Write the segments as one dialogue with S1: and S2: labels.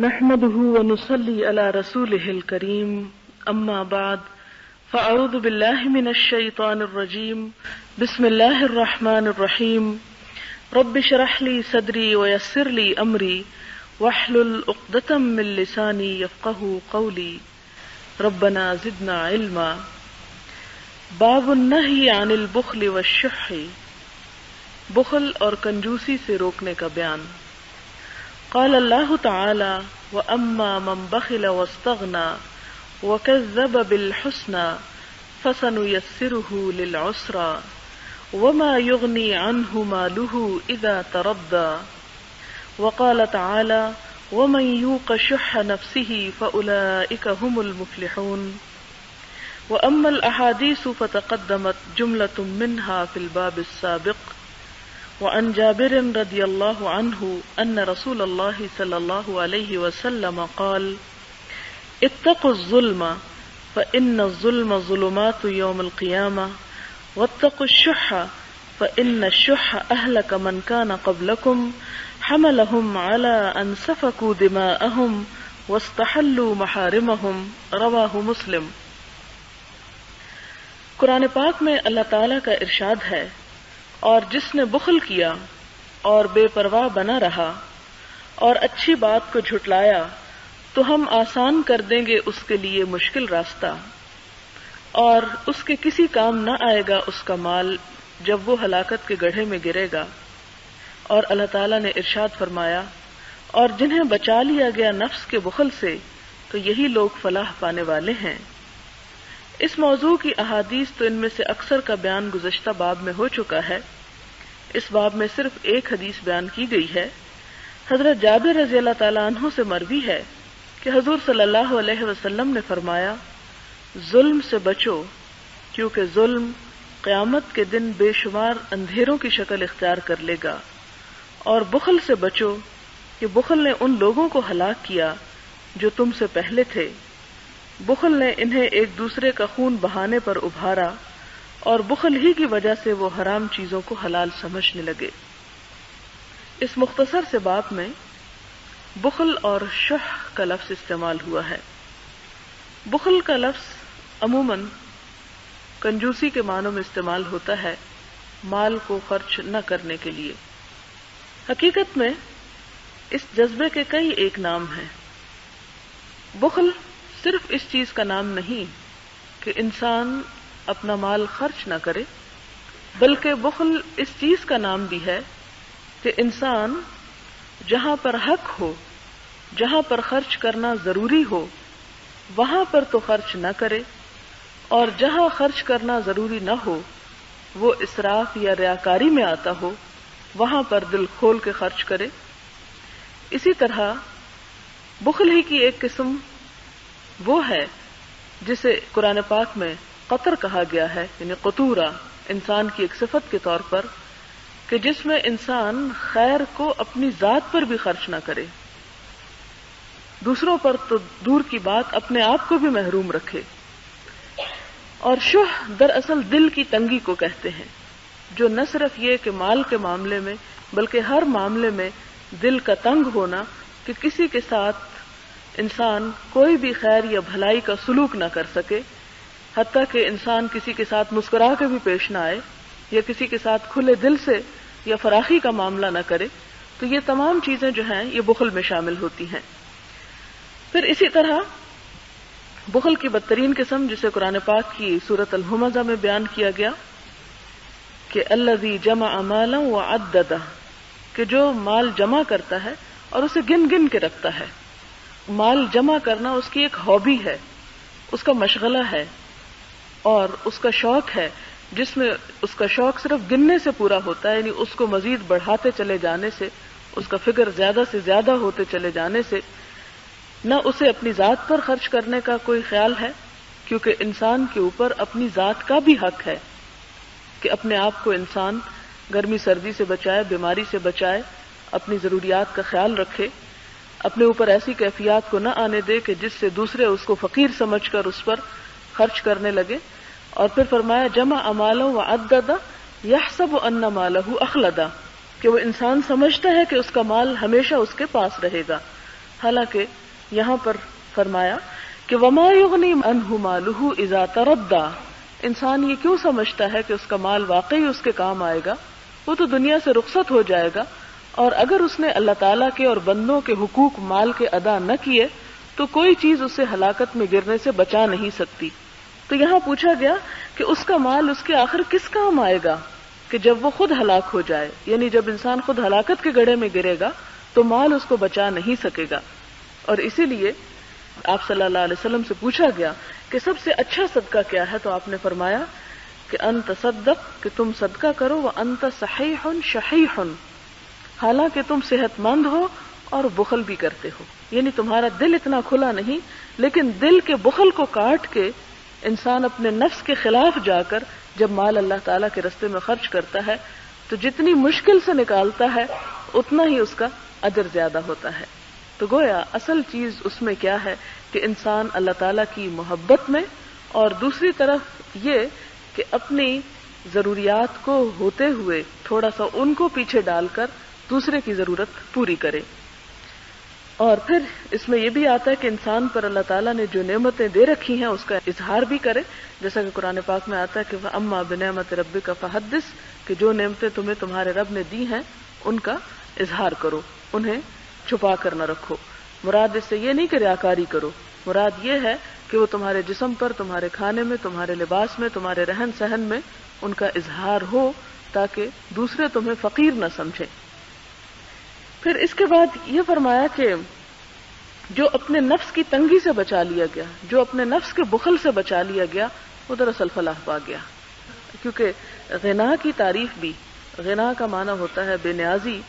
S1: نحمده ونصلي على رسوله الكريم أما بعد فأعوذ بالله من الشيطان الرجيم بسم الله الرحمن الرحيم رب اشرح لي صدري ويسر لي أمري واحلل عقدة من لساني يفقهوا قولي ربنا زدنا علما. باب النهي عن البخل والشح، بخل اور کنجوسی سے روکنے کا بیان. قال اللہ تعالی وَأَمَّا مَنْ بَخِلَ وَاسْتَغْنَى وَكَذَّبَ بِالْحُسْنَى فَسَنُيَسِّرُهُ لِلْعُسْرَى وَمَا يُغْنِي عَنْهُ مَالُهُ إِذَا تَرَدَّى. وقال تعالی وَمَنْ يُوقَ شُحَّ نَفْسِهِ فَأُولَئِكَ هُمُ الْمُفْلِحُونَ. وَأَمَّا الْأَحَادِيثُ فَتَقَدَّمَتْ جُمْلَةٌ مِنْهَا فِي الْبَابِ السَّابِقِ. وعن جابر رضی اللہ عنہ ان رسول اللہ صلی اللہ علیہ وسلم قال اتقوا الظلم فإن الظلم ظلمات يوم القيامة واتقوا الشح فإن الشح أهلك من كان قبلكم حملهم على أن سفكوا دماءهم واستحلوا محارمهم. رواہ مسلم. قرآن پاک میں اللہ تعالیٰ کا ارشاد ہے، اور جس نے بخل کیا اور بے پرواہ بنا رہا اور اچھی بات کو جھٹلایا تو ہم آسان کر دیں گے اس کے لیے مشکل راستہ، اور اس کے کسی کام نہ آئے گا اس کا مال جب وہ ہلاکت کے گڑھے میں گرے گا. اور اللہ تعالیٰ نے ارشاد فرمایا، اور جنہیں بچا لیا گیا نفس کے بخل سے تو یہی لوگ فلاح پانے والے ہیں. اس موضوع کی احادیث تو ان میں سے اکثر کا بیان گزشتہ باب میں ہو چکا ہے. اس باب میں صرف ایک حدیث بیان کی گئی ہے. حضرت جابر رضی اللہ تعالیٰ عنہ سے مروی ہے کہ حضور صلی اللہ علیہ وسلم نے فرمایا، ظلم سے بچو کیونکہ ظلم قیامت کے دن بے شمار اندھیروں کی شکل اختیار کر لے گا، اور بخل سے بچو کہ بخل نے ان لوگوں کو ہلاک کیا جو تم سے پہلے تھے. بخل نے انہیں ایک دوسرے کا خون بہانے پر ابھارا، اور بخل ہی کی وجہ سے وہ حرام چیزوں کو حلال سمجھنے لگے. اس مختصر سے باب میں بخل اور شح کا لفظ استعمال ہوا ہے. بخل کا لفظ عموماً کنجوسی کے معنوں میں استعمال ہوتا ہے، مال کو خرچ نہ کرنے کے لیے. حقیقت میں اس جذبے کے کئی ایک نام ہیں. بخل صرف اس چیز کا نام نہیں کہ انسان اپنا مال خرچ نہ کرے، بلکہ بخل اس چیز کا نام بھی ہے کہ انسان جہاں پر حق ہو، جہاں پر خرچ کرنا ضروری ہو وہاں پر تو خرچ نہ کرے، اور جہاں خرچ کرنا ضروری نہ ہو، وہ اسراف یا ریاکاری میں آتا ہو، وہاں پر دل کھول کے خرچ کرے. اسی طرح بخل ہی کی ایک قسم وہ ہے جسے قرآن پاک میں قطر کہا گیا ہے، یعنی قطورہ، انسان کی ایک صفت کے طور پر، کہ جس میں انسان خیر کو اپنی ذات پر بھی خرچ نہ کرے، دوسروں پر تو دور کی بات اپنے آپ کو بھی محروم رکھے. اور شح دراصل دل کی تنگی کو کہتے ہیں، جو نہ صرف یہ کہ مال کے معاملے میں بلکہ ہر معاملے میں دل کا تنگ ہونا کہ کسی کے ساتھ انسان کوئی بھی خیر یا بھلائی کا سلوک نہ کر سکے، حتیٰ کہ انسان کسی کے ساتھ مسکرا کے بھی پیش نہ آئے یا کسی کے ساتھ کھلے دل سے یا فراخی کا معاملہ نہ کرے. تو یہ تمام چیزیں جو ہیں یہ بخل میں شامل ہوتی ہیں. پھر اسی طرح بخل کی بدترین قسم جسے قرآن پاک کی سورۃ الہمزہ میں بیان کیا گیا کہ الذی جمع مالا وعددہ، کہ جو مال جمع کرتا ہے اور اسے گن گن کے رکھتا ہے. مال جمع کرنا اس کی ایک ہابی ہے، اس کا مشغلہ ہے اور اس کا شوق ہے، جس میں اس کا شوق صرف گننے سے پورا ہوتا ہے، یعنی اس کو مزید بڑھاتے چلے جانے سے، اس کا فکر زیادہ سے زیادہ ہوتے چلے جانے سے. نہ اسے اپنی ذات پر خرچ کرنے کا کوئی خیال ہے، کیونکہ انسان کے اوپر اپنی ذات کا بھی حق ہے کہ اپنے آپ کو انسان گرمی سردی سے بچائے، بیماری سے بچائے، اپنی ضروریات کا خیال رکھے، اپنے اوپر ایسی کیفیات کو نہ آنے دے کہ جس سے دوسرے اس کو فقیر سمجھ کر اس پر خرچ کرنے لگے. اور پھر فرمایا جمع مالہ وعددہ یحسب ان مالہ اخلدہ، کہ وہ انسان سمجھتا ہے کہ اس کا مال ہمیشہ اس کے پاس رہے گا، حالانکہ یہاں پر فرمایا کہ وما یغنی عنہ مالہ اذا تردی، انسان یہ کیوں سمجھتا ہے کہ اس کا مال واقعی اس کے کام آئے گا، وہ تو دنیا سے رخصت ہو جائے گا، اور اگر اس نے اللہ تعالیٰ کے اور بندوں کے حقوق مال کے ادا نہ کیے تو کوئی چیز اسے ہلاکت میں گرنے سے بچا نہیں سکتی۔ تو یہاں پوچھا گیا کہ اس کا مال اس کے آخر کس کام آئے گا کہ جب وہ خود ہلاک ہو جائے، یعنی جب انسان خود ہلاکت کے گڑھے میں گرے گا تو مال اس کو بچا نہیں سکے گا۔ اور اسی لیے آپ صلی اللہ علیہ وسلم سے پوچھا گیا کہ سب سے اچھا صدقہ کیا ہے، تو آپ نے فرمایا کہ انت صدق، کہ تم صدقہ کرو، وانت صحیح شحیح، حالانکہ تم صحت مند ہو اور بخل بھی کرتے ہو، یعنی تمہارا دل اتنا کھلا نہیں، لیکن دل کے بخل کو کاٹ کے انسان اپنے نفس کے خلاف جا کر جب مال اللہ تعالیٰ کے رستے میں خرچ کرتا ہے تو جتنی مشکل سے نکالتا ہے اتنا ہی اس کا اجر زیادہ ہوتا ہے۔ تو گویا اصل چیز اس میں کیا ہے کہ انسان اللہ تعالیٰ کی محبت میں، اور دوسری طرف یہ کہ اپنی ضروریات کو ہوتے ہوئے تھوڑا سا ان کو پیچھے ڈال کر دوسرے کی ضرورت پوری کرے۔ اور پھر اس میں یہ بھی آتا ہے کہ انسان پر اللہ تعالیٰ نے جو نعمتیں دے رکھی ہیں اس کا اظہار بھی کرے، جیسا کہ قرآن پاک میں آتا ہے کہ وَأَمَّا بِنِعْمَةِ رَبِّكَ فَحَدِّثْ، کہ جو نعمتیں تمہیں تمہارے رب نے دی ہیں ان کا اظہار کرو، انہیں چھپا کر نہ رکھو۔ مراد اس سے یہ نہیں کہ ریاکاری کرو، مراد یہ ہے کہ وہ تمہارے جسم پر، تمہارے کھانے میں، تمہارے لباس میں، تمہارے رہن سہن میں ان کا اظہار ہو تاکہ دوسرے تمہیں فقیر نہ سمجھیں۔ پھر اس کے بعد یہ فرمایا کہ جو اپنے نفس کی تنگی سے بچا لیا گیا، جو اپنے نفس کے بخل سے بچا لیا گیا، وہ دراصل فلاح پا گیا۔ کیونکہ غنا کی تعریف بھی، غنا کا معنی ہوتا ہے بے نیازی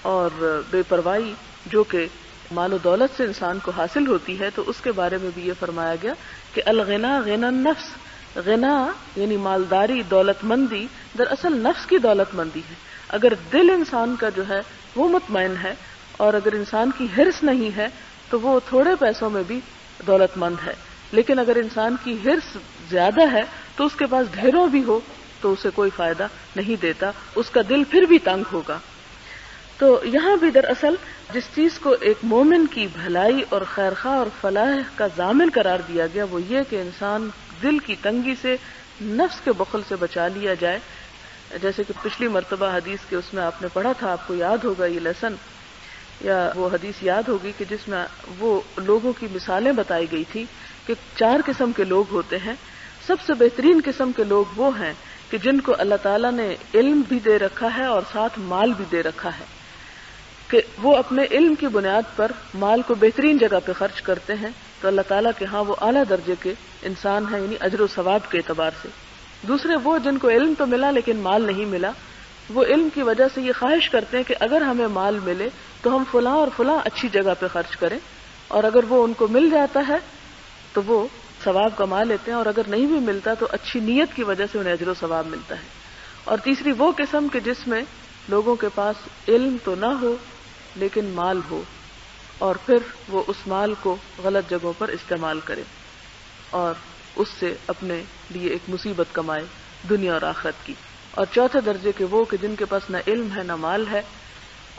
S1: اور بے پرواہی جو کہ مال و دولت سے انسان کو حاصل ہوتی ہے، تو اس کے بارے میں بھی یہ فرمایا گیا کہ الغنا غنا النفس، غنا یعنی مالداری، دولت مندی دراصل نفس کی دولت مندی ہے۔ اگر دل انسان کا جو ہے وہ مطمئن ہے اور اگر انسان کی حرص نہیں ہے تو وہ تھوڑے پیسوں میں بھی دولت مند ہے، لیکن اگر انسان کی حرص زیادہ ہے تو اس کے پاس ڈھیروں بھی ہو تو اسے کوئی فائدہ نہیں دیتا، اس کا دل پھر بھی تنگ ہوگا۔ تو یہاں بھی دراصل جس چیز کو ایک مومن کی بھلائی اور خیرخواہ اور فلاح کا ضامن قرار دیا گیا وہ یہ کہ انسان دل کی تنگی سے، نفس کے بخل سے بچا لیا جائے۔ جیسے کہ پچھلی مرتبہ حدیث کے اس میں آپ نے پڑھا تھا، آپ کو یاد ہوگا یہ لیسن یا وہ حدیث یاد ہوگی کہ جس میں وہ لوگوں کی مثالیں بتائی گئی تھی کہ 4 قسم کے لوگ ہوتے ہیں۔ سب سے بہترین قسم کے لوگ وہ ہیں کہ جن کو اللہ تعالیٰ نے علم بھی دے رکھا ہے اور ساتھ مال بھی دے رکھا ہے، کہ وہ اپنے علم کی بنیاد پر مال کو بہترین جگہ پہ خرچ کرتے ہیں، تو اللہ تعالیٰ کے ہاں وہ اعلیٰ درجے کے انسان ہیں، یعنی اجر و ثواب کے اعتبار سے۔ دوسرے وہ جن کو علم تو ملا لیکن مال نہیں ملا، وہ علم کی وجہ سے یہ خواہش کرتے ہیں کہ اگر ہمیں مال ملے تو ہم فلاں اور فلاں اچھی جگہ پہ خرچ کریں، اور اگر وہ ان کو مل جاتا ہے تو وہ ثواب کما لیتے ہیں، اور اگر نہیں بھی ملتا تو اچھی نیت کی وجہ سے انہیں اجر و ثواب ملتا ہے۔ اور تیسری وہ قسم کہ جس میں لوگوں کے پاس علم تو نہ ہو لیکن مال ہو، اور پھر وہ اس مال کو غلط جگہوں پر استعمال کرے اور اس سے اپنے لیے ایک مصیبت کمائے دنیا اور آخرت کی۔ اور چوتھے درجے کے وہ کہ جن کے پاس نہ علم ہے نہ مال ہے،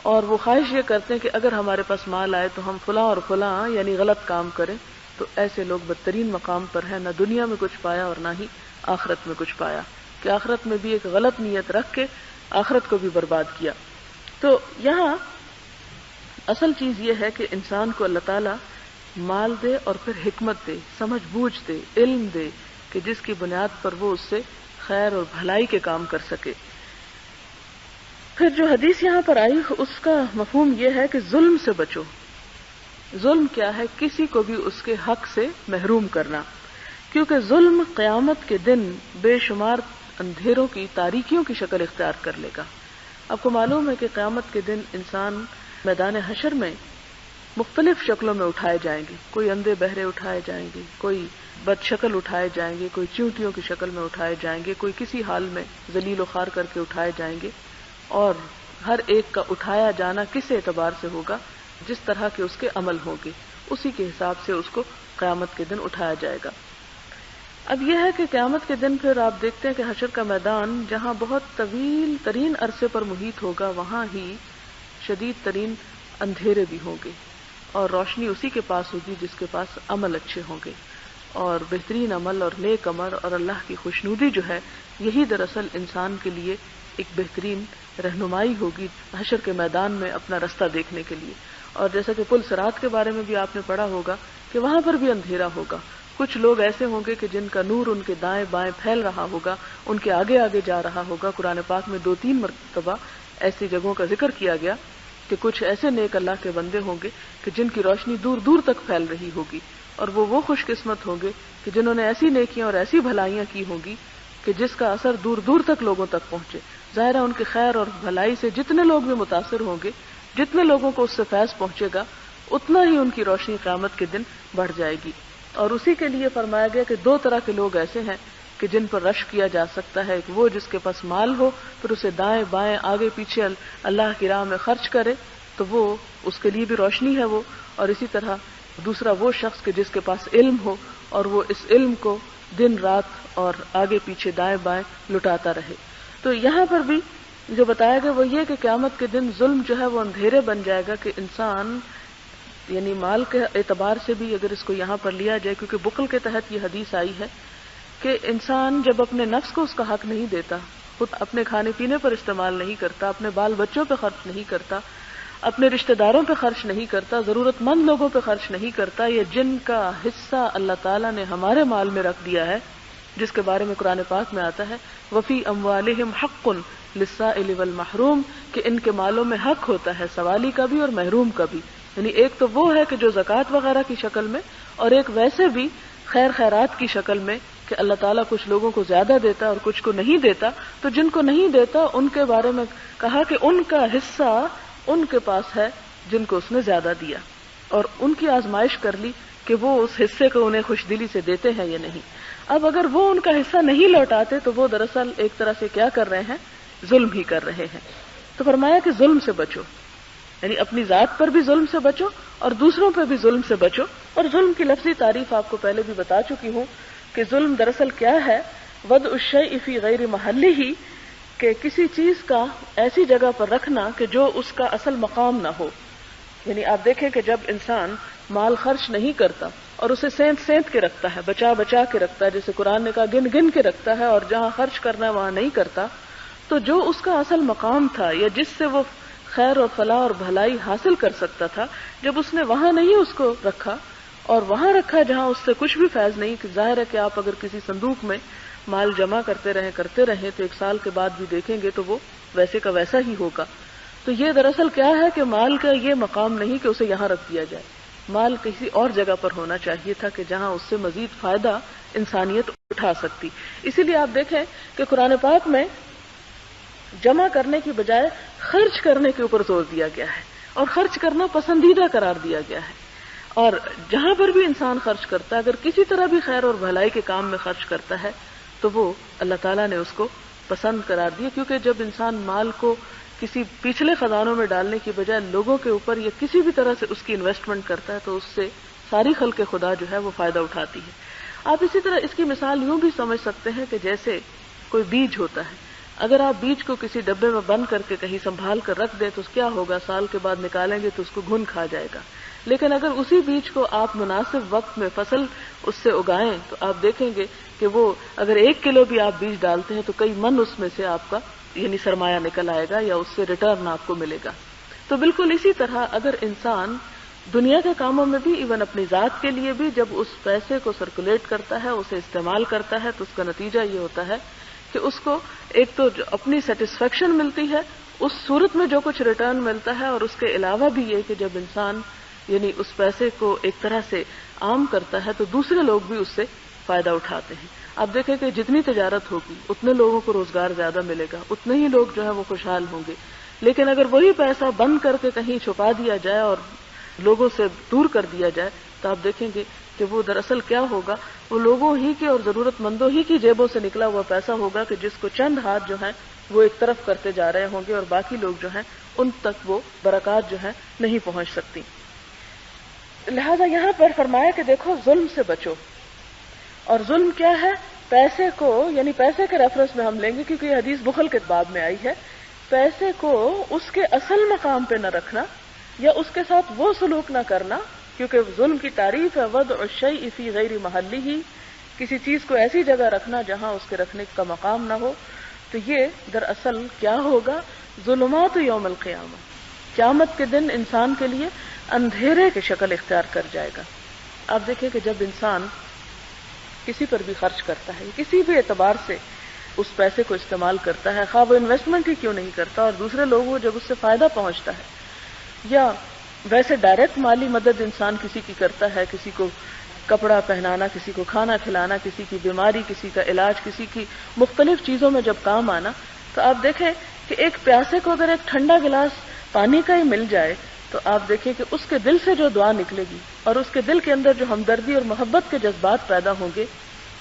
S1: اور وہ خواہش یہ کرتے ہیں کہ اگر ہمارے پاس مال آئے تو ہم فلاں اور فلاں یعنی غلط کام کریں، تو ایسے لوگ بدترین مقام پر ہیں، نہ دنیا میں کچھ پایا اور نہ ہی آخرت میں کچھ پایا، کہ آخرت میں بھی ایک غلط نیت رکھ کے آخرت کو بھی برباد کیا۔ تو یہاں اصل چیز یہ ہے کہ انسان کو اللہ تعالیٰ مال دے اور پھر حکمت دے، سمجھ بوجھ دے، علم دے، کہ جس کی بنیاد پر وہ اس سے خیر اور بھلائی کے کام کر سکے۔ پھر جو حدیث یہاں پر آئی اس کا مفہوم یہ ہے کہ ظلم سے بچو۔ ظلم کیا ہے؟ کسی کو بھی اس کے حق سے محروم کرنا، کیونکہ ظلم قیامت کے دن بے شمار اندھیروں کی، تاریکیوں کی شکل اختیار کر لے گا۔ آپ کو معلوم ہے کہ قیامت کے دن انسان میدان حشر میں مختلف شکلوں میں اٹھائے جائیں گے، کوئی اندھے بہرے اٹھائے جائیں گے، کوئی بد شکل اٹھائے جائیں گے، کوئی چیونٹیوں کی شکل میں اٹھائے جائیں گے، کوئی کسی حال میں ذلیل و خوار کر کے اٹھائے جائیں گے، اور ہر ایک کا اٹھایا جانا کس اعتبار سے ہوگا؟ جس طرح کے اس کے عمل ہوں گے اسی کے حساب سے اس کو قیامت کے دن اٹھایا جائے گا۔ اب یہ ہے کہ قیامت کے دن پھر آپ دیکھتے ہیں کہ حشر کا میدان جہاں بہت طویل ترین عرصے پر محیط ہوگا، وہاں ہی شدید ترین اندھیرے بھی ہوں گے، اور روشنی اسی کے پاس ہوگی جس کے پاس عمل اچھے ہوں گے، اور بہترین عمل اور نیک عمل اور اللہ کی خوشنودی جو ہے یہی دراصل انسان کے لیے ایک بہترین رہنمائی ہوگی حشر کے میدان میں اپنا رستہ دیکھنے کے لیے۔ اور جیسا کہ پل صراط کے بارے میں بھی آپ نے پڑھا ہوگا کہ وہاں پر بھی اندھیرا ہوگا، کچھ لوگ ایسے ہوں گے کہ جن کا نور ان کے دائیں بائیں پھیل رہا ہوگا، ان کے آگے آگے جا رہا ہوگا۔ قرآن پاک میں 2-3 مرتبہ ایسی جگہوں کا ذکر کیا گیا کہ کچھ ایسے نیک اللہ کے بندے ہوں گے کہ جن کی روشنی دور دور تک پھیل رہی ہوگی، اور وہ خوش قسمت ہوں گے کہ جنہوں نے ایسی نیکیاں اور ایسی بھلائیاں کی ہوں گی کہ جس کا اثر دور دور تک لوگوں تک پہنچے۔ ظاہر ہے ان کے خیر اور بھلائی سے جتنے لوگ بھی متاثر ہوں گے، جتنے لوگوں کو اس سے فیض پہنچے گا، اتنا ہی ان کی روشنی قیامت کے دن بڑھ جائے گی۔ اور اسی کے لیے فرمایا گیا کہ 2 طرح کے لوگ ایسے ہیں کہ جن پر رشک کیا جا سکتا ہے، ایک وہ جس کے پاس مال ہو پھر اسے دائیں بائیں آگے پیچھے اللہ کی راہ میں خرچ کرے تو وہ اس کے لیے بھی روشنی ہے وہ، اور اسی طرح دوسرا وہ شخص کہ جس کے پاس علم ہو اور وہ اس علم کو دن رات اور آگے پیچھے دائیں بائیں لٹاتا رہے۔ تو یہاں پر بھی جو بتایا گیا وہ یہ کہ قیامت کے دن ظلم جو ہے وہ اندھیرے بن جائے گا کہ انسان یعنی مال کے اعتبار سے بھی اگر اس کو یہاں پر لیا جائے، کیونکہ بخل کے تحت یہ حدیث آئی ہے کہ انسان جب اپنے نفس کو اس کا حق نہیں دیتا، خود اپنے کھانے پینے پر استعمال نہیں کرتا، اپنے بال بچوں پہ خرچ نہیں کرتا، اپنے رشتہ داروں پہ خرچ نہیں کرتا، ضرورت مند لوگوں پہ خرچ نہیں کرتا، یا جن کا حصہ اللہ تعالیٰ نے ہمارے مال میں رکھ دیا ہے، جس کے بارے میں قرآن پاک میں آتا ہے وَفِي أَمْوَالِهِمْ حَقٌّ لِلسَّائِلِ وَالْمَحْرُومِ، کہ ان کے مالوں میں حق ہوتا ہے سوالی کا بھی اور محروم کا بھی۔ یعنی ایک تو وہ ہے کہ جو زکوٰۃ وغیرہ کی شکل میں، اور ایک ویسے بھی خیرات کی شکل میں کہ اللہ تعالیٰ کچھ لوگوں کو زیادہ دیتا ہے اور کچھ کو نہیں دیتا، تو جن کو نہیں دیتا ان کے بارے میں کہا کہ ان کا حصہ ان کے پاس ہے جن کو اس نے زیادہ دیا، اور ان کی آزمائش کر لی کہ وہ اس حصے کو انہیں خوش دلی سے دیتے ہیں یا نہیں۔ اب اگر وہ ان کا حصہ نہیں لوٹاتے تو وہ دراصل ایک طرح سے کیا کر رہے ہیں؟ ظلم ہی کر رہے ہیں۔ تو فرمایا کہ ظلم سے بچو، یعنی اپنی ذات پر بھی ظلم سے بچو اور دوسروں پر بھی ظلم سے بچو۔ اور ظلم کی لفظی تعریف آپ کو پہلے بھی بتا چکی ہوں کہ ظلم دراصل کیا ہے؟ وضع الشیء فی غیر محلہ، کہ کسی چیز کا ایسی جگہ پر رکھنا کہ جو اس کا اصل مقام نہ ہو۔ یعنی آپ دیکھیں کہ جب انسان مال خرچ نہیں کرتا اور اسے سینت کے رکھتا ہے، بچا کے رکھتا ہے، جیسے قرآن نے کہا گن کے رکھتا ہے، اور جہاں خرچ کرنا ہے وہاں نہیں کرتا، تو جو اس کا اصل مقام تھا یا جس سے وہ خیر اور فلاح اور بھلائی حاصل کر سکتا تھا، جب اس نے وہاں نہیں اس کو رکھا اور وہاں رکھا جہاں اس سے کچھ بھی فیض نہیں، کہ ظاہر ہے کہ آپ اگر کسی صندوق میں مال جمع کرتے رہیں تو 1 سال کے بعد بھی دیکھیں گے تو وہ ویسے کا ویسا ہی ہوگا۔ تو یہ دراصل کیا ہے کہ مال کا یہ مقام نہیں کہ اسے یہاں رکھ دیا جائے، مال کسی اور جگہ پر ہونا چاہیے تھا کہ جہاں اس سے مزید فائدہ انسانیت اٹھا سکتی۔ اسی لیے آپ دیکھیں کہ قرآن پاک میں جمع کرنے کی بجائے خرچ کرنے کے اوپر زور دیا گیا ہے، اور خرچ کرنا پسندیدہ قرار دیا گیا ہے۔ اور جہاں پر بھی انسان خرچ کرتا ہے، اگر کسی طرح بھی خیر اور بھلائی کے کام میں خرچ کرتا ہے تو وہ اللہ تعالیٰ نے اس کو پسند قرار دیا، کیونکہ جب انسان مال کو کسی پچھلے خزانوں میں ڈالنے کی بجائے لوگوں کے اوپر یا کسی بھی طرح سے اس کی انویسٹمنٹ کرتا ہے تو اس سے ساری خلق خدا جو ہے وہ فائدہ اٹھاتی ہے۔ آپ اسی طرح اس کی مثال یوں بھی سمجھ سکتے ہیں کہ جیسے کوئی بیج ہوتا ہے، اگر آپ بیج کو کسی ڈبے میں بند کر کے کہیں سنبھال کر رکھ دیں تو کیا ہوگا؟ سال کے بعد نکالیں گے تو اس کو گھن کھا جائے گا۔ لیکن اگر اسی بیج کو آپ مناسب وقت میں فصل اس سے اگائیں تو آپ دیکھیں گے کہ وہ اگر 1 کلو بھی آپ بیج ڈالتے ہیں تو کئی من اس میں سے آپ کا یعنی سرمایہ نکل آئے گا یا اس سے ریٹرن آپ کو ملے گا۔ تو بالکل اسی طرح اگر انسان دنیا کے کاموں میں بھی، ایون اپنی ذات کے لیے بھی، جب اس پیسے کو سرکولیٹ کرتا ہے، اسے استعمال کرتا ہے، تو اس کا نتیجہ یہ ہوتا ہے کہ اس کو ایک تو اپنی سیٹسفیکشن ملتی ہے اس صورت میں جو کچھ ریٹرن ملتا ہے، اور اس کے علاوہ بھی یہ کہ جب انسان یعنی اس پیسے کو ایک طرح سے عام کرتا ہے تو دوسرے لوگ بھی اس سے فائدہ اٹھاتے ہیں۔ آپ دیکھیں کہ جتنی تجارت ہوگی اتنے لوگوں کو روزگار زیادہ ملے گا، اتنے ہی لوگ جو ہے وہ خوشحال ہوں گے۔ لیکن اگر وہی پیسہ بند کر کے کہیں چھپا دیا جائے اور لوگوں سے دور کر دیا جائے تو آپ دیکھیں گے کہ وہ دراصل کیا ہوگا، وہ لوگوں ہی کے اور ضرورت مندوں ہی کی جیبوں سے نکلا ہوا پیسہ ہوگا کہ جس کو چند ہاتھ جو ہیں وہ ایک طرف کرتے جا رہے ہوں گے اور باقی لوگ جو ہیں ان تک وہ برکات جو ہیں نہیں پہنچ سکتی۔ لہذا یہاں پر فرمایا کہ دیکھو ظلم سے بچو، اور ظلم کیا ہے؟ پیسے کو یعنی پیسے کے ریفرنس میں ہم لیں گے کیونکہ یہ حدیث بخل کے باب میں آئی ہے، پیسے کو اس کے اصل مقام پہ نہ رکھنا، یا اس کے ساتھ وہ سلوک نہ کرنا، کیونکہ ظلم کی تعریف ہے وضع الشیء فی غیر محلہ، کسی چیز کو ایسی جگہ رکھنا جہاں اس کے رکھنے کا مقام نہ ہو. تو یہ دراصل کیا ہوگا؟ ظلمات یوم القیامہ، قیامت کے دن انسان کے لیے اندھیرے کی شکل اختیار کر جائے گا. آپ دیکھیں کہ جب انسان کسی پر بھی خرچ کرتا ہے، کسی بھی اعتبار سے اس پیسے کو استعمال کرتا ہے، خواہ وہ انویسٹمنٹ ہی کیوں نہیں کرتا، اور دوسرے لوگوں کو جب اس سے فائدہ پہنچتا ہے، یا ویسے ڈائریکٹ مالی مدد انسان کسی کی کرتا ہے، کسی کو کپڑا پہنانا، کسی کو کھانا کھلانا، کسی کی بیماری، کسی کا علاج، کسی کی مختلف چیزوں میں جب کام آنا، تو آپ دیکھیں کہ ایک پیاسے کو اگر ایک ٹھنڈا گلاس پانی کا ہی مل جائے تو آپ دیکھیں کہ اس کے دل سے جو دعا نکلے گی اور اس کے دل کے اندر جو ہمدردی اور محبت کے جذبات پیدا ہوں گے،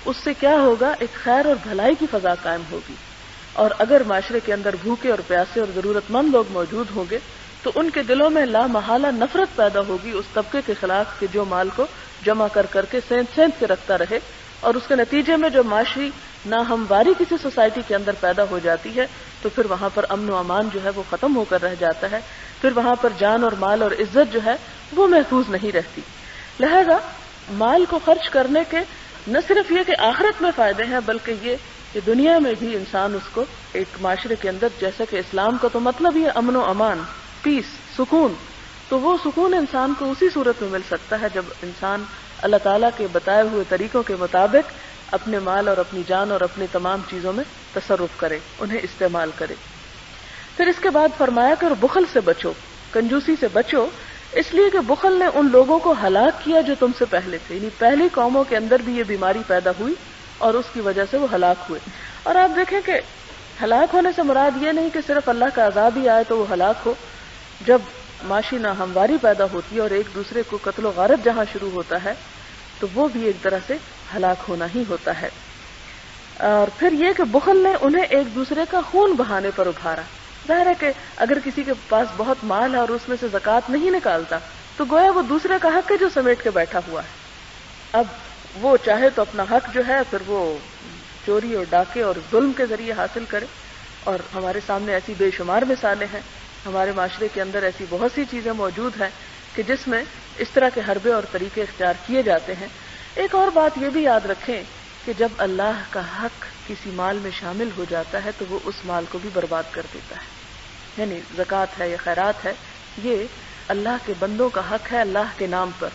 S1: اس سے کیا ہوگا؟ ایک خیر اور بھلائی کی فضا قائم ہوگی. اور اگر معاشرے کے اندر بھوکے اور پیاسے اور ضرورت مند لوگ موجود ہوں گے تو ان کے دلوں میں لا محالہ نفرت پیدا ہوگی اس طبقے کے خلاف کہ جو مال کو جمع کر کر کے سینت کے رکھتا رہے، اور اس کے نتیجے میں جو معاشی ناہمواری کسی سوسائٹی کے اندر پیدا ہو جاتی ہے تو پھر وہاں پر امن و امان جو ہے وہ ختم ہو کر رہ جاتا ہے، پھر وہاں پر جان اور مال اور عزت جو ہے وہ محفوظ نہیں رہتی. لہذا مال کو خرچ کرنے کے نہ صرف یہ کہ آخرت میں فائدے ہیں، بلکہ یہ کہ دنیا میں بھی انسان اس کو ایک معاشرے کے اندر، جیسا کہ اسلام کا تو مطلب یہ امن و امان، پیس، سکون، تو وہ سکون انسان کو اسی صورت میں مل سکتا ہے جب انسان اللہ تعالیٰ کے بتائے ہوئے طریقوں کے مطابق اپنے مال اور اپنی جان اور اپنی تمام چیزوں میں تصرف کرے، انہیں استعمال کرے. پھر اس کے بعد فرمایا کہ بخل سے بچو، کنجوسی سے بچو، اس لیے کہ بخل نے ان لوگوں کو ہلاک کیا جو تم سے پہلے تھے، یعنی پہلی قوموں کے اندر بھی یہ بیماری پیدا ہوئی اور اس کی وجہ سے وہ ہلاک ہوئے. اور آپ دیکھیں کہ ہلاک ہونے سے مراد یہ نہیں کہ صرف اللہ کا عذاب ہی آئے تو وہ ہلاک ہو. جب معاشی ناہمواری پیدا ہوتی ہے اور ایک دوسرے کو قتل و غارت جہاں شروع ہوتا ہے تو وہ بھی ایک طرح سے ہلاک ہونا ہی ہوتا ہے. اور پھر یہ کہ بخل نے انہیں ایک دوسرے کا خون بہانے پر ابھارا. ظاہر ہے کہ اگر کسی کے پاس بہت مال ہے اور اس میں سے زکوٰۃ نہیں نکالتا تو گویا وہ دوسرے کا حق ہے جو سمیٹ کے بیٹھا ہوا ہے. اب وہ چاہے تو اپنا حق جو ہے پھر وہ چوری اور ڈاکے اور ظلم کے ذریعے حاصل کرے، اور ہمارے سامنے ایسی بے شمار مثالیں ہیں. ہمارے معاشرے کے اندر ایسی بہت سی چیزیں موجود ہیں کہ جس میں اس طرح کے حربے اور طریقے اختیار کیے جاتے ہیں. ایک اور بات یہ بھی یاد رکھیں کہ جب اللہ کا حق کسی مال میں شامل ہو جاتا ہے تو وہ اس مال کو بھی برباد کر دیتا ہے. یعنی زکوٰۃ ہے یا خیرات ہے، یہ اللہ کے بندوں کا حق ہے اللہ کے نام پر.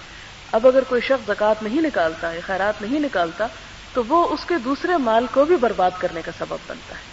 S1: اب اگر کوئی شخص زکوٰۃ نہیں نکالتا یا خیرات نہیں نکالتا تو وہ اس کے دوسرے مال کو بھی برباد کرنے کا سبب بنتا ہے.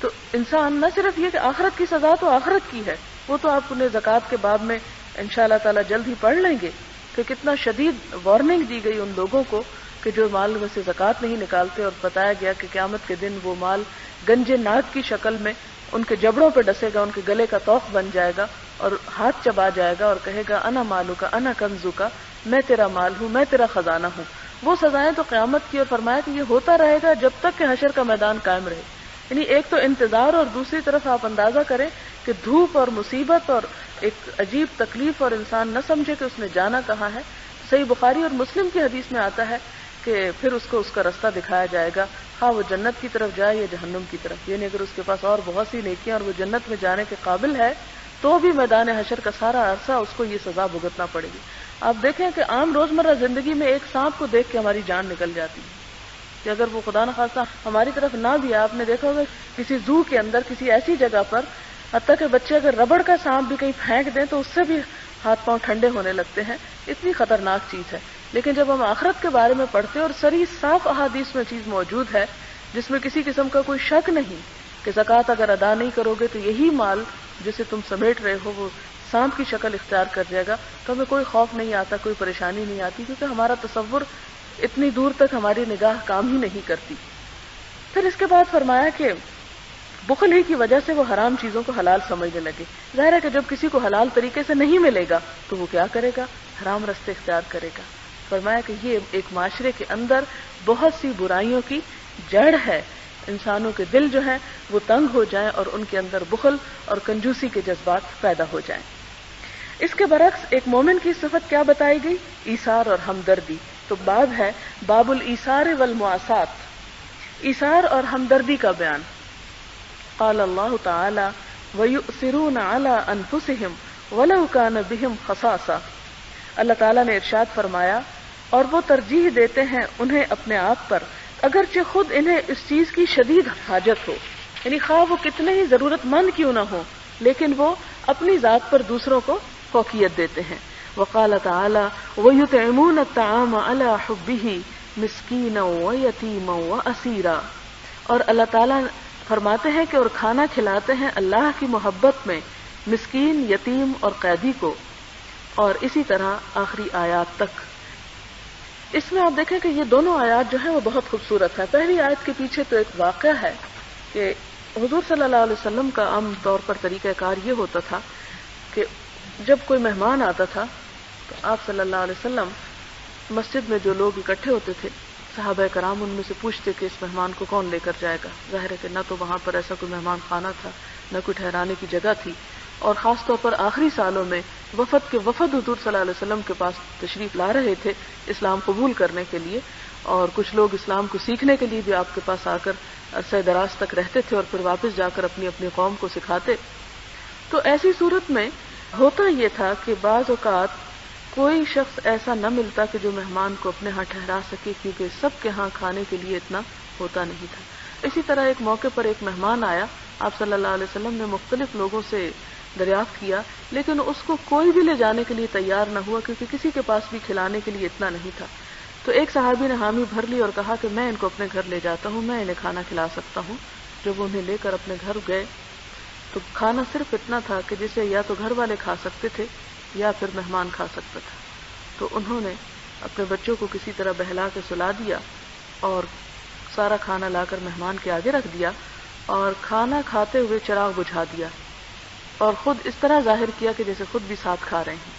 S1: تو انسان نہ صرف یہ کہ آخرت کی سزا تو آخرت کی ہے، وہ تو آپ انہیں زکوٰۃ کے باب میں انشاءاللہ تعالی جلد ہی پڑھ لیں گے کہ کتنا شدید وارننگ دی گئی ان لوگوں کو کہ جو مال میں سے زکوٰۃ نہیں نکالتے، اور بتایا گیا کہ قیامت کے دن وہ مال گنجے ناگ کی شکل میں ان کے جبڑوں پہ ڈسے گا، ان کے گلے کا توق بن جائے گا اور ہاتھ چبا جائے گا اور کہے گا انا مالو کا انا کنزو کا، میں تیرا مال ہوں، میں تیرا خزانہ ہوں. وہ سزائیں تو قیامت کی، اور فرمایا کہ یہ ہوتا رہے گا جب تک کہ حشر کا میدان قائم رہے. یعنی ایک تو انتظار اور دوسری طرف آپ اندازہ کریں کہ دھوپ اور مصیبت اور ایک عجیب تکلیف، اور انسان نہ سمجھے کہ اس نے جانا کہاں ہے. صحیح بخاری اور مسلم کی حدیث میں آتا ہے کہ پھر اس کو اس کا رستہ دکھایا جائے گا، خواہ وہ جنت کی طرف جائے یا جہنم کی طرف. یعنی اگر اس کے پاس اور بہت سی نیکیاں اور وہ جنت میں جانے کے قابل ہے تو بھی میدان حشر کا سارا عرصہ اس کو یہ سزا بھگتنا پڑے گی. آپ دیکھیں کہ عام روزمرہ زندگی میں ایک سانپ کو دیکھ کے ہماری جان نکل جاتی ہے کہ اگر وہ خدا نخواستہ ہماری طرف نہ بھی. آپ نے دیکھا ہوگا کسی زو کے اندر کسی ایسی جگہ پر حتیٰ کہ بچے اگر ربڑ کا سانپ بھی کہیں پھینک دیں تو اس سے بھی ہاتھ پاؤں ٹھنڈے ہونے لگتے ہیں، اتنی خطرناک چیز ہے. لیکن جب ہم آخرت کے بارے میں پڑھتے ہیں اور سری صاف احادیث میں چیز موجود ہے جس میں کسی قسم کا کوئی شک نہیں کہ زکوٰۃ اگر ادا نہیں کرو گے تو یہی مال جسے تم سمیٹ رہے ہو وہ سانپ کی شکل اختیار کر جائے گا، تو ہمیں کوئی خوف نہیں آتا، کوئی پریشانی نہیں آتی، کیونکہ ہمارا تصور اتنی دور تک ہماری نگاہ کام ہی نہیں کرتی. پھر اس کے بعد فرمایا کہ بخل ہی کی وجہ سے وہ حرام چیزوں کو حلال سمجھنے لگے. ظاہر ہے کہ جب کسی کو حلال طریقے سے نہیں ملے گا تو وہ کیا کرے گا؟ حرام رستے اختیار کرے گا. فرمایا کہ یہ ایک معاشرے کے اندر بہت سی برائیوں کی جڑ ہے. انسانوں کے دل جو ہیں وہ تنگ ہو جائیں اور ان کے اندر بخل اور کنجوسی کے جذبات پیدا ہو جائیں. اس کے برعکس ایک مومن کی صفت کیا بتائی گئی؟ ایثار اور ہمدردی. تو باب ہے باب الایثار والمواسات، ایثار اور ہمدردی کا بیان. قال اللہ تعالی وَيُؤْثِرُونَ عَلَىٰ أَنفُسِهِمْ وَلَوْ كَانَ بِهِمْ خَصَاصَةٌ. اللہ تعالیٰ نے ارشاد فرمایا اور وہ ترجیح دیتے ہیں انہیں اپنے آپ پر اگرچہ خود انہیں اس چیز کی شدید حاجت ہو، یعنی خواہ وہ کتنے ہی ضرورت مند کیوں نہ ہو، لیکن وہ اپنی ذات پر دوسروں کو فوقیت دیتے ہیں. وقال تعالی وَيُطْعِمُونَ الطَّعَامَ عَلَى حُبِّهِ مِسْكِينًا وَيَتِيمًا وَأَسِيرًا. اور اللہ تعالیٰ فرماتے ہیں کہ اور کھانا کھلاتے ہیں اللہ کی محبت میں مسکین، یتیم اور قیدی کو، اور اسی طرح آخری آیات تک. اس میں آپ دیکھیں کہ یہ دونوں آیات جو ہیں وہ بہت خوبصورت ہیں. پہلی آیت کے پیچھے تو ایک واقعہ ہے کہ حضور صلی اللہ علیہ وسلم کا عام طور پر طریقہ کار یہ ہوتا تھا کہ جب کوئی مہمان آتا تھا تو آپ صلی اللہ علیہ وسلم مسجد میں جو لوگ اکٹھے ہوتے تھے، صحابہ کرام ان میں سے پوچھتے کہ اس مہمان کو کون لے کر جائے گا. ظاہر ہے کہ نہ تو وہاں پر ایسا کوئی مہمان خانہ تھا، نہ کوئی ٹھہرانے کی جگہ تھی، اور خاص طور پر آخری سالوں میں وفد کے وفد حضور صلی اللہ علیہ وسلم کے پاس تشریف لا رہے تھے اسلام قبول کرنے کے لیے، اور کچھ لوگ اسلام کو سیکھنے کے لیے بھی آپ کے پاس آ کر عرصہ دراز تک رہتے تھے اور پھر واپس جا کر اپنی اپنی قوم کو سکھاتے. تو ایسی صورت میں ہوتا یہ تھا کہ بعض اوقات کوئی شخص ایسا نہ ملتا کہ جو مہمان کو اپنے ہاں ٹھہرا سکے، کیونکہ سب کے ہاں کھانے کے لیے اتنا ہوتا نہیں تھا. اسی طرح ایک موقع پر ایک مہمان آیا، آپ صلی اللہ علیہ وسلم نے مختلف لوگوں سے دریافت کیا، لیکن اس کو کوئی بھی لے جانے کے لیے تیار نہ ہوا، کیونکہ کسی کے پاس بھی کھلانے کے لیے اتنا نہیں تھا. تو ایک صحابی نے حامی بھر لی اور کہا کہ میں ان کو اپنے گھر لے جاتا ہوں، میں انہیں کھانا کھلا سکتا ہوں. جب انہیں لے کر اپنے گھر گئے تو کھانا صرف اتنا تھا کہ جسے یا تو گھر والے کھا سکتے تھے یا پھر مہمان کھا سکتا تھا. تو انہوں نے اپنے بچوں کو کسی طرح بہلا کے سلا دیا اور سارا کھانا لا کر مہمان کے آگے رکھ دیا، اور کھانا کھاتے ہوئے چراغ بجھا دیا اور خود اس طرح ظاہر کیا کہ جیسے خود بھی ساتھ کھا رہے ہیں.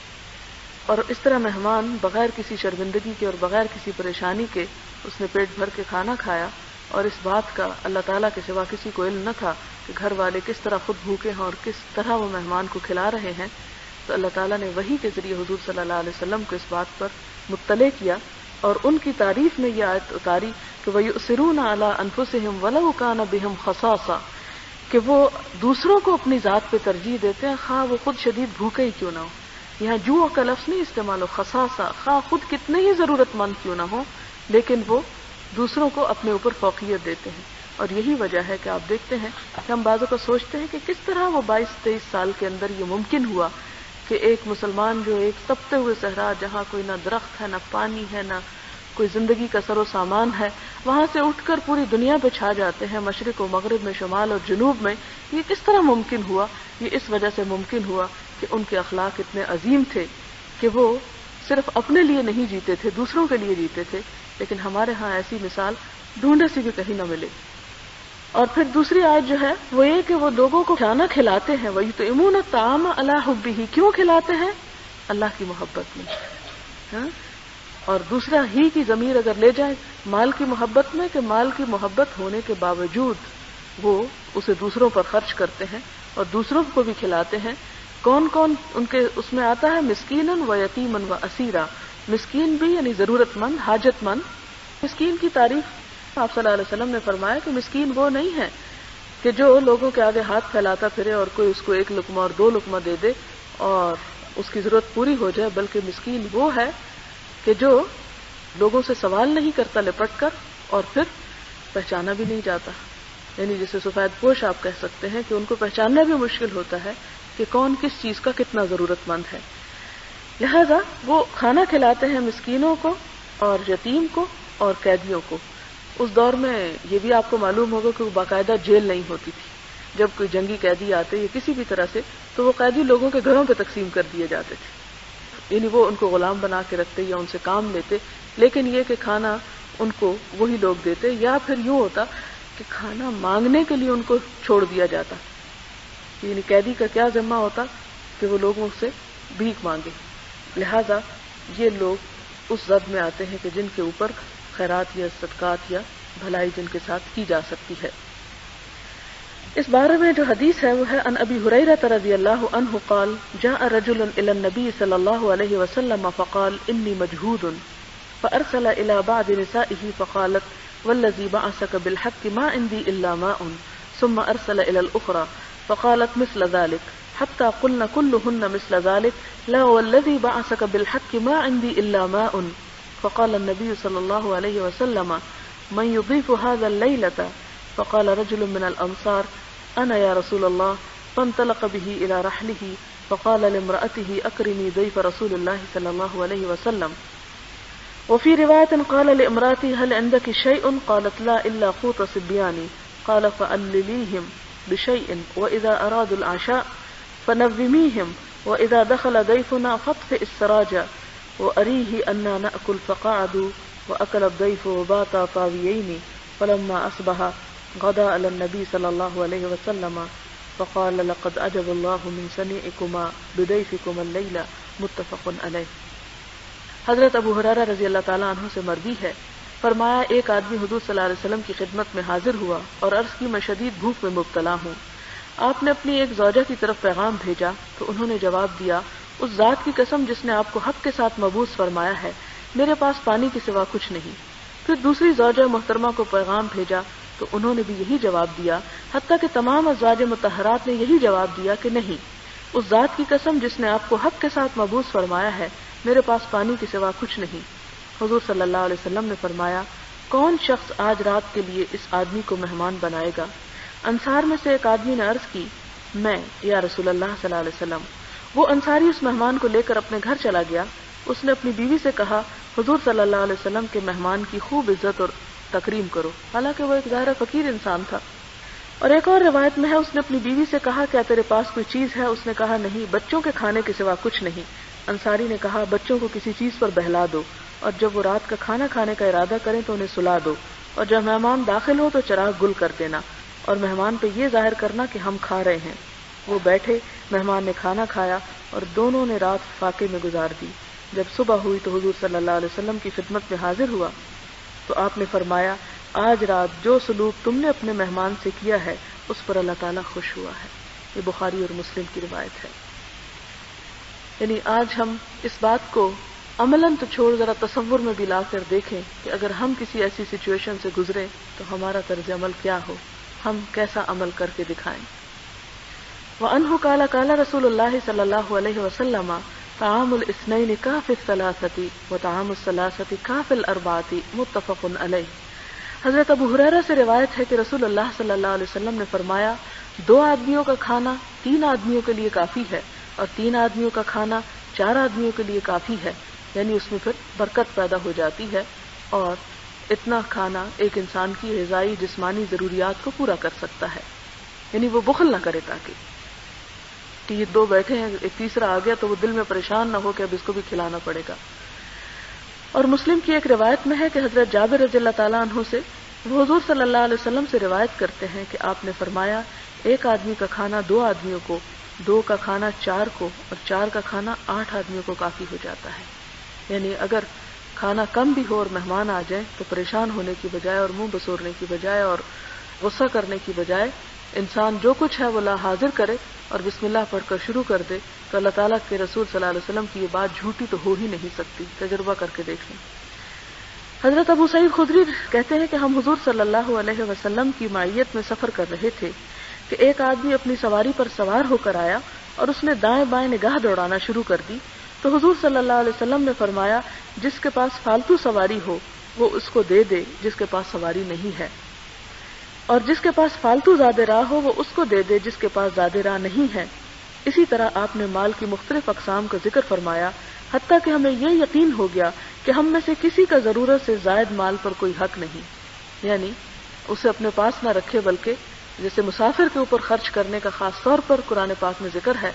S1: اور اس طرح مہمان بغیر کسی شرمندگی کے اور بغیر کسی پریشانی کے اس نے پیٹ بھر کے کھانا کھایا، اور اس بات کا اللہ تعالیٰ کے سوا کسی کو علم نہ تھا کہ گھر والے کس طرح خود بھوکے ہیں اور کس طرح وہ مہمان کو کھلا رہے ہیں. تو اللہ تعالیٰ نے وحی کے ذریعے حضور صلی اللہ علیہ وسلم کو اس بات پر مطلع کیا اور ان کی تعریف میں یہ آیت اتاری کہ وَيُؤْثِرُونَ عَلَىٰ أَنفُسِهِمْ وَلَوْ كَانَ بِهِمْ خَصَاصَةٌ، کہ وہ دوسروں کو اپنی ذات پہ ترجیح دیتے ہیں خواہ وہ خود شدید بھوکے ہی کیوں نہ ہو. یہاں جوع کا لفظ نہیں استعمال ہو، خصاصہ، خواہ خود کتنے ہی ضرورت مند کیوں نہ ہو، لیکن وہ دوسروں کو اپنے اوپر فوقیت دیتے ہیں. اور یہی وجہ ہے کہ آپ دیکھتے ہیں کہ ہم بعضوں کو سوچتے ہیں کہ کس طرح وہ 22-23 سال کے اندر یہ ممکن ہوا کہ ایک مسلمان جو ایک تپتے ہوئے صحرا، جہاں کوئی نہ درخت ہے، نہ پانی ہے، نہ کوئی زندگی کا سر و سامان ہے، وہاں سے اٹھ کر پوری دنیا پہ چھا جاتے ہیں، مشرق و مغرب میں، شمال اور جنوب میں. یہ کس طرح ممکن ہوا؟ یہ اس وجہ سے ممکن ہوا کہ ان کے اخلاق اتنے عظیم تھے کہ وہ صرف اپنے لیے نہیں جیتے تھے، دوسروں کے لیے جیتے تھے. لیکن ہمارے ہاں ایسی مثال ڈھونڈے سے بھی کہیں نہ ملے. اور پھر دوسری آیت جو ہے وہ یہ کہ وہ لوگوں کو کھانا کھلاتے ہیں. وَيُطْعِمُونَ الطَّعَامَ عَلَىٰ حُبِّهِ، کیوں کھلاتے ہیں؟ اللہ کی محبت میں. ہاں؟ اور دوسرا ہی کی ضمیر اگر لے جائے مال کی محبت میں، کہ مال کی محبت ہونے کے باوجود وہ اسے دوسروں پر خرچ کرتے ہیں اور دوسروں کو بھی کھلاتے ہیں. کون کون ان کے اس میں آتا ہے؟ مسکیناً و یتیماً و اسیرا. مسکین بھی یعنی ضرورت مند، حاجت مند. مسکین کی تعریف آپ صلی اللہ علیہ وسلم نے فرمایا کہ مسکین وہ نہیں ہے کہ جو لوگوں کے آگے ہاتھ پھیلاتا پھرے اور کوئی اس کو 1 لقمہ اور 2 لقمہ دے دے اور اس کی ضرورت پوری ہو جائے، بلکہ مسکین وہ ہے کہ جو لوگوں سے سوال نہیں کرتا لپٹ کر اور پھر پہچانا بھی نہیں جاتا. یعنی جسے سفید پوش آپ کہہ سکتے ہیں کہ ان کو پہچاننا بھی مشکل ہوتا ہے کہ کون کس چیز کا کتنا ضرورت مند ہے. لہذا وہ کھانا کھلاتے ہیں مسکینوں کو اور یتیم کو اور قیدیوں کو. اس دور میں یہ بھی آپ کو معلوم ہوگا کہ وہ باقاعدہ جیل نہیں ہوتی تھی. جب کوئی جنگی قیدی آتے یا کسی بھی طرح سے تو وہ قیدی لوگوں کے گھروں پہ تقسیم کر دیے جاتے تھے. یعنی وہ ان کو غلام بنا کے رکھتے یا ان سے کام لیتے، لیکن یہ کہ کھانا ان کو وہی لوگ دیتے، یا پھر یوں ہوتا کہ کھانا مانگنے کے لیے ان کو چھوڑ دیا جاتا. یعنی قیدی کا کیا ذمہ ہوتا کہ وہ لوگوں سے بھیک مانگے. لہذا یہ لوگ اس زد میں آتے ہیں کہ جن کے اوپر خیرات یا صدقات یا بھلائی جن کے ساتھ کی جا سکتی ہے. اس بارے میں جو حدیث ہے وہ ہے ان ابی ہریرہ رضی اللہ عنہ قال جاء رجل الى النبي صلی اللہ علیہ وسلم فقال انی مجہود فارسل الى بعض نسائه فقالت والذي بعثك بالحق ما عندي الا ماء ثم ارسل الى الاخرى فقالت مثل ذلك حتى قلنا كلهن مثل ذلك لا والذي بعثك بالحق ما عندي إلا ماء. فقال النبي صلى الله عليه وسلم من يضيف هذا الليلة؟ فقال رجل من الأنصار أنا يا رسول الله. فانطلق به إلى رحله فقال لامرأته أكرمي ضيف رسول الله صلى الله عليه وسلم. وفي رواية قال لامرأته هل عندك شيء؟ قالت لا إلا قوت صبياني. قال فألليهم بشيء وإذا أرادوا العشاء فنظميهم وإذا دخل ضيفنا فاطفئ السراج وأريه أننا نأكل. فقعدوا وأكل الضيف وباتا طاويين. فلما أصبح غدا على النبي صلى الله عليه وسلم فقال لقد عجب الله من صنيعكما بضيفكما الليلة. متفق علیہ. حضرت ابو ہریرہ رضی اللہ تعالیٰ عنہ سے مروی ہے، فرمایا ایک آدمی حضور صلی اللہ علیہ وسلم کی خدمت میں حاضر ہوا اور عرض کی میں شدید بھوک میں مبتلا ہوں. آپ نے اپنی ایک زوجہ کی طرف پیغام بھیجا تو انہوں نے جواب دیا اس ذات کی قسم جس نے آپ کو حق کے ساتھ مبعوث فرمایا ہے، میرے پاس پانی کے سوا کچھ نہیں. پھر دوسری زوجہ محترمہ کو پیغام بھیجا تو انہوں نے بھی یہی جواب دیا، حتیٰ کہ تمام ازواج مطہرات نے یہی جواب دیا کہ نہیں، اس ذات کی قسم جس نے آپ کو حق کے ساتھ مبعوث فرمایا ہے، میرے پاس پانی کے سوا کچھ نہیں. حضور صلی اللہ علیہ وسلم نے فرمایا کون شخص آج رات کے لیے اس آدمی کو مہمان بنائے گا؟ انصار میں سے ایک آدمی نے عرض کی میں یا رسول اللہ صلی اللہ علیہ وسلم. وہ انصاری اس مہمان کو لے کر اپنے گھر چلا گیا. اس نے اپنی بیوی سے کہا حضور صلی اللہ علیہ وسلم کے مہمان کی خوب عزت اور تکریم کرو، حالانکہ وہ ایک ظاہر فقیر انسان تھا. اور ایک اور روایت میں ہے اس نے اپنی بیوی سے کہا کیا تیرے پاس کوئی چیز ہے؟ اس نے کہا نہیں، بچوں کے کھانے کے سوا کچھ نہیں. انصاری نے کہا بچوں کو کسی چیز پر بہلا دو، اور جب وہ رات کا کھانا کھانے کا ارادہ کریں تو انہیں سلا دو، اور جب مہمان داخل ہو تو چراغ گل کر دینا، اور مہمان پہ یہ ظاہر کرنا کہ ہم کھا رہے ہیں. وہ بیٹھے، مہمان نے کھانا کھایا اور دونوں نے رات فاقے میں گزار دی. جب صبح ہوئی تو حضور صلی اللہ علیہ وسلم کی خدمت میں حاضر ہوا تو آپ نے فرمایا آج رات جو سلوک تم نے اپنے مہمان سے کیا ہے اس پر اللہ تعالیٰ خوش ہوا ہے. یہ بخاری اور مسلم کی روایت ہے. یعنی آج ہم اس بات کو عملاً تو چھوڑ ذرا تصور میں بھی لا کر دیکھیں کہ اگر ہم کسی ایسی سچویشن سے گزریں تو ہمارا طرز عمل کیا ہو، ہم کیسا عمل کر کے دکھائیں. وَأَنْهُ قَالَ قَالَ رسول اللہ صلی اللہ علیہ وسلم طعام الاثنین کافی الثلاثۃ وطعام الثلاثۃ کافی الاربعۃ. متفق علیہ. حضرت ابو ہریرہ سے روایت ہے کہ رسول اللہ صلی اللہ علیہ وسلم نے فرمایا 2 آدمیوں کا کھانا 3 آدمیوں کے لیے کافی ہے، اور 3 آدمیوں کا کھانا 4 آدمیوں کے لیے کافی ہے. یعنی اس میں پھر برکت پیدا ہو جاتی ہے، اور اتنا کھانا ایک انسان کی غذائی جسمانی ضروریات کو پورا کر سکتا ہے. یعنی وہ بخل نہ کرے تاکہ کہ یہ 2 بیٹھے ہیں ایک تیسرا آ گیا تو وہ دل میں پریشان نہ ہو کہ اب اس کو بھی کھلانا پڑے گا. اور مسلم کی ایک روایت میں ہے کہ حضرت جابر رضی اللہ تعالیٰ عنہ سے وہ حضور صلی اللہ علیہ وسلم سے روایت کرتے ہیں کہ آپ نے فرمایا 1 آدمی کا کھانا 2 آدمیوں کو، 2 کا کھانا 4 کو، اور 4 کا کھانا 8 آدمیوں کو کافی ہو جاتا ہے. یعنی اگر کھانا کم بھی ہو اور مہمان آ جائیں تو پریشان ہونے کی بجائے اور منہ بسورنے کی بجائے اور غصہ کرنے کی بجائے انسان جو کچھ ہے وہ لا حاضر کرے اور بسم اللہ پڑھ کر شروع کر دے تو اللہ تعالیٰ کے رسول صلی اللہ علیہ وسلم کی یہ بات جھوٹی تو ہو ہی نہیں سکتی. تجربہ کر کے دیکھ لیں. حضرت ابو سعید خدری کہتے ہیں کہ ہم حضور صلی اللہ علیہ وسلم کی معیت میں سفر کر رہے تھے کہ ایک آدمی اپنی سواری پر سوار ہو کر آیا اور اس نے دائیں بائیں نگاہ دوڑانا شروع کر دی. تو حضور صلی اللہ علیہ وسلم نے فرمایا جس کے پاس فالتو سواری ہو وہ اس کو دے دے جس کے پاس سواری نہیں ہے، اور جس کے پاس فالتو زیادہ راہ ہو وہ اس کو دے دے جس کے پاس زیادہ راہ نہیں ہے. اسی طرح آپ نے مال کی مختلف اقسام کا ذکر فرمایا، حتیٰ کہ ہمیں یہ یقین ہو گیا کہ ہم میں سے کسی کا ضرورت سے زائد مال پر کوئی حق نہیں. یعنی اسے اپنے پاس نہ رکھے، بلکہ جیسے مسافر کے اوپر خرچ کرنے کا خاص طور پر قرآن پاک میں ذکر ہے.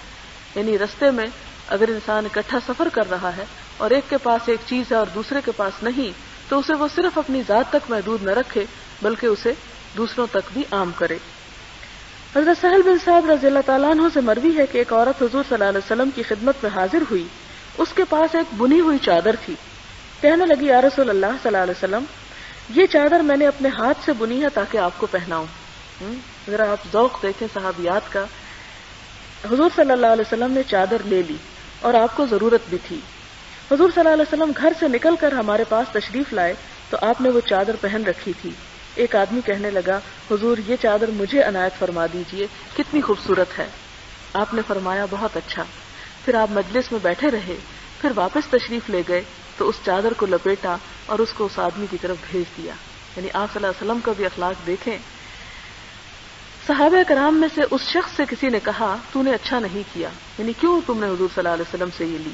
S1: یعنی رستے میں اگر انسان اکٹھا سفر کر رہا ہے اور ایک کے پاس ایک چیز ہے اور دوسرے کے پاس نہیں تو اسے وہ صرف اپنی ذات تک محدود نہ رکھے بلکہ اسے دوسروں تک بھی عام کرے. حضرت سہل بن سعد رضی اللہ تعالیٰ عنہ سے مروی ہے کہ ایک عورت حضور صلی اللہ علیہ وسلم کی خدمت میں حاضر ہوئی. اس کے پاس ایک بنی ہوئی چادر تھی. کہنے لگی یا رسول اللہ صلی اللہ علیہ وسلم یہ چادر میں نے اپنے ہاتھ سے بنی ہے تاکہ آپ کو پہناؤں. ذرا آپ ذوق دیکھیں صحابیات کا. حضور صلی اللہ علیہ وسلم نے چادر لے لی اور آپ کو ضرورت بھی تھی. حضور صلی اللہ علیہ وسلم گھر سے نکل کر ہمارے پاس تشریف لائے تو آپ نے وہ چادر پہن رکھی تھی. ایک آدمی کہنے لگا حضور یہ چادر مجھے عنایت فرما دیجئے، کتنی خوبصورت ہے. آپ نے فرمایا بہت اچھا. پھر آپ مجلس میں بیٹھے رہے, پھر واپس تشریف لے گئے تو اس چادر کو لپیٹا اور اس کو اس آدمی کی طرف بھیج دیا. یعنی آپ صلی اللہ علیہ وسلم کا بھی اخلاق دیکھیں. صحابہ کرام میں سے اس شخص سے کسی نے کہا تو نے اچھا نہیں کیا, یعنی کیوں تم نے حضور صلی اللہ علیہ وسلم سے یہ لی؟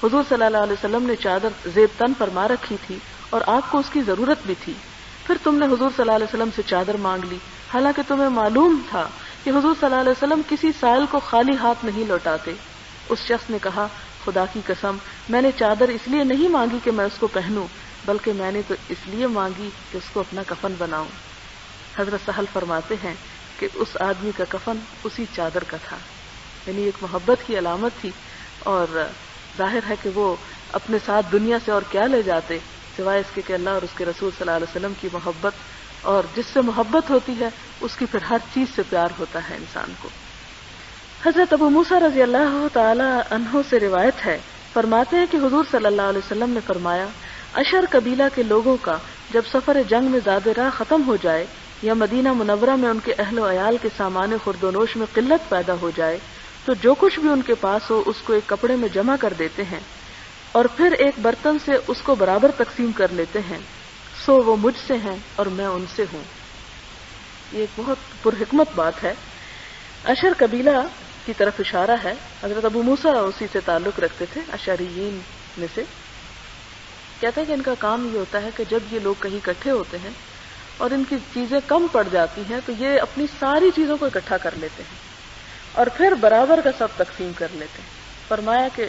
S1: حضور صلی اللہ علیہ وسلم نے چادر زیب تن فرما رکھی تھی اور آپ کو اس کی ضرورت بھی تھی, پھر تم نے حضور صلی اللہ علیہ وسلم سے چادر مانگ لی, حالانکہ تمہیں معلوم تھا کہ حضور صلی اللہ علیہ وسلم کسی سائل کو خالی ہاتھ نہیں لوٹاتے. اس شخص نے کہا خدا کی قسم میں نے چادر اس لیے نہیں مانگی کہ میں اس کو پہنوں, بلکہ میں نے تو اس لیے مانگی کہ اس کو اپنا کفن بناؤں. حضرت سہل فرماتے ہیں کہ اس آدمی کا کفن اسی چادر کا تھا. یعنی ایک محبت کی علامت تھی, اور ظاہر ہے کہ وہ اپنے ساتھ دنیا سے اور کیا لے جاتے سوائے اس کے کہ اللہ اور اس کے رسول صلی اللہ علیہ وسلم کی محبت, اور جس سے محبت ہوتی ہے اس کی پھر ہر چیز سے پیار ہوتا ہے انسان کو. حضرت ابو موسیٰ رضی اللہ تعالی عنہ سے روایت ہے, فرماتے ہیں کہ حضور صلی اللہ علیہ وسلم نے فرمایا اشر قبیلہ کے لوگوں کا جب سفر جنگ میں زاد راہ ختم ہو جائے یا مدینہ منورہ میں ان کے اہل و عیال کے سامان خورد و نوش میں قلت پیدا ہو جائے تو جو کچھ بھی ان کے پاس ہو اس کو ایک کپڑے میں جمع کر دیتے ہیں اور پھر ایک برتن سے اس کو برابر تقسیم کر لیتے ہیں, سو وہ مجھ سے ہیں اور میں ان سے ہوں. یہ ایک بہت پرحکمت بات ہے. اشر قبیلہ کی طرف اشارہ ہے. حضرت ابو موسیٰ اسی سے تعلق رکھتے تھے, اشعریین میں سے. کہتے ہیں کہ ان کا کام یہ ہوتا ہے کہ جب یہ لوگ کہیں اکٹھے ہوتے ہیں اور ان کی چیزیں کم پڑ جاتی ہیں تو یہ اپنی ساری چیزوں کو اکٹھا کر لیتے ہیں اور پھر برابر کا سب تقسیم کر لیتے ہیں. فرمایا کہ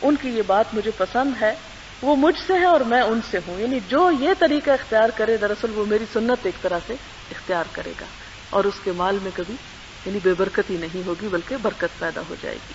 S1: ان کی یہ بات مجھے پسند ہے, وہ مجھ سے ہے اور میں ان سے ہوں. یعنی جو یہ طریقہ اختیار کرے دراصل وہ میری سنت ایک طرح سے اختیار کرے گا, اور اس کے مال میں کبھی یعنی بے برکتی نہیں ہوگی بلکہ برکت پیدا ہو جائے گی.